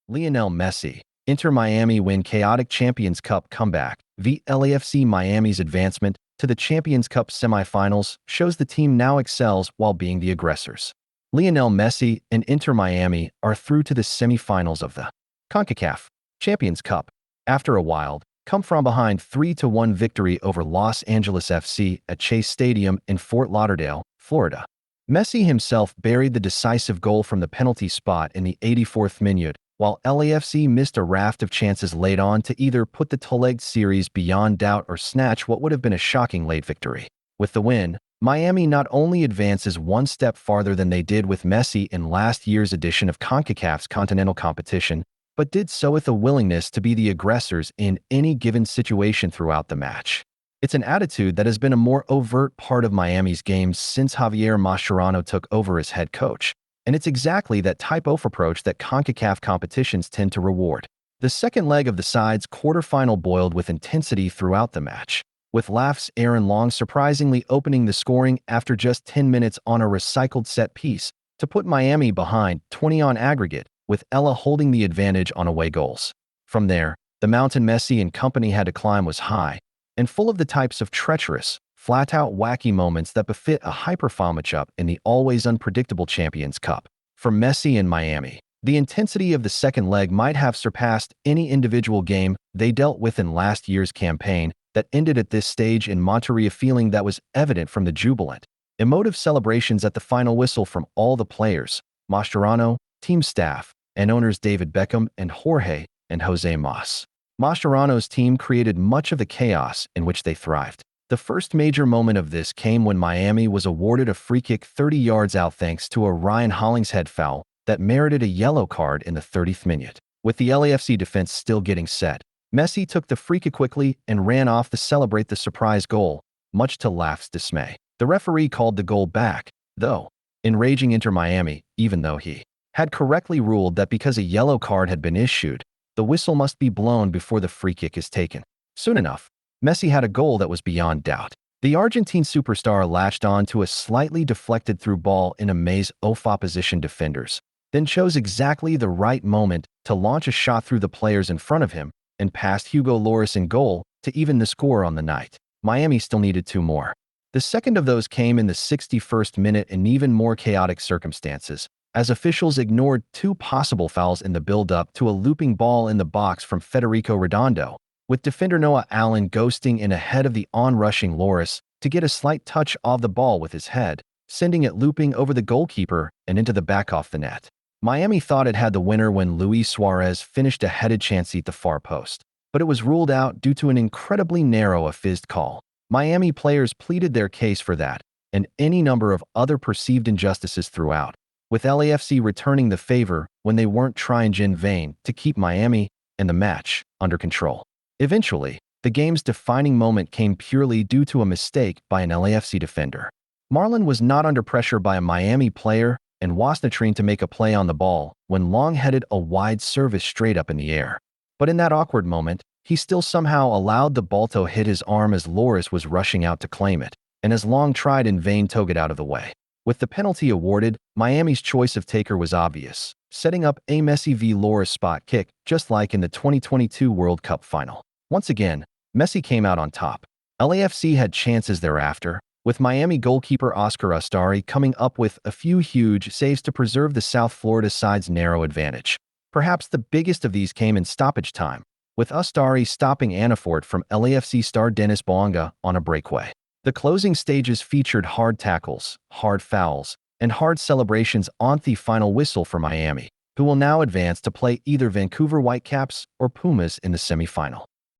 Lionel Messi, Inter Miami win chaotic Champions Cup comeback. LAFC Miami's advancement to the Champions Cup semifinals shows the team now excels while being the aggressors. Lionel Messi and Inter Miami are through to the semifinals of the Concacaf Champions Cup after a wild, come-from-behind 3-1 victory over Los Angeles FC at Chase Stadium in Fort Lauderdale, Florida. Messi himself buried the decisive goal from the penalty spot in the 84th minute, while LAFC missed a raft of chances late on to either put the two-legged series beyond doubt or snatch what would have been a shocking late victory. With the win, Miami not only advances one step farther than they did with Messi in last year's edition of CONCACAF's continental competition, but did so with a willingness to be the aggressors in any given situation throughout the match. It's an attitude that has been a more overt part of Miami's games since Javier Mascherano took over as head coach, and it's exactly that type of approach that CONCACAF competitions tend to reward. The second leg of the side's quarterfinal boiled with intensity throughout the match, with LAFC's Aaron Long surprisingly opening the scoring after just 10 minutes on a recycled set piece to put Miami behind 20 on aggregate, with Ella holding the advantage on away goals. From there, the mountain Messi and company had to climb was high, and full of the types of treacherous, flat-out wacky moments that befit a high-profile matchup in the always unpredictable Champions Cup. For Messi and Miami, the intensity of the second leg might have surpassed any individual game they dealt with in last year's campaign that ended at this stage in Monterrey, a feeling that was evident from the jubilant, emotive celebrations at the final whistle from all the players, Mascherano, team staff, and owners David Beckham and Jorge and Jose Mas. Mascherano's team created much of the chaos in which they thrived. The first major moment of this came when Miami was awarded a free kick 30 yards out thanks to a Ryan Hollingshead foul that merited a yellow card in the 30th minute. With the LAFC defense still getting set, Messi took the free kick quickly and ran off to celebrate the surprise goal, much to LAFC's dismay. The referee called the goal back, though, enraging Inter Miami, even though he had correctly ruled that because a yellow card had been issued, the whistle must be blown before the free kick is taken. Soon enough, Messi had a goal that was beyond doubt. The Argentine superstar latched on to a slightly deflected through ball in a maze of opposition defenders, then chose exactly the right moment to launch a shot through the players in front of him and passed Hugo Lloris in goal to even the score on the night. Miami still needed two more. The second of those came in the 61st minute in even more chaotic circumstances, as officials ignored two possible fouls in the build-up to a looping ball in the box from Federico Redondo, with defender Noah Allen ghosting in ahead of the on-rushing Lloris to get a slight touch of the ball with his head, sending it looping over the goalkeeper and into the back of the net. Miami thought it had the winner when Luis Suarez finished a headed chance at the far post, but it was ruled out due to an incredibly narrow fizzed call. Miami players pleaded their case for that and any number of other perceived injustices throughout, with LAFC returning the favor when they weren't trying in vain to keep Miami and the match under control. Eventually, the game's defining moment came purely due to a mistake by an LAFC defender. Marlon was not under pressure by a Miami player and Wasnatrine to make a play on the ball when Long headed a wide service straight up in the air. But in that awkward moment, he still somehow allowed the ball to hit his arm as Lloris was rushing out to claim it, and as Long tried in vain to get out of the way. With the penalty awarded, Miami's choice of taker was obvious, setting up a Messi v Lloris spot kick just like in the 2022 World Cup final. Once again, Messi came out on top. LAFC had chances thereafter, with Miami goalkeeper Oscar Ustari coming up with a few huge saves to preserve the South Florida side's narrow advantage. Perhaps the biggest of these came in stoppage time, with Ustari stopping Anafort from LAFC star Dennis Bonga on a breakaway. The closing stages featured hard tackles, hard fouls, and hard celebrations on the final whistle for Miami, who will now advance to play either Vancouver Whitecaps or Pumas in the semifinal.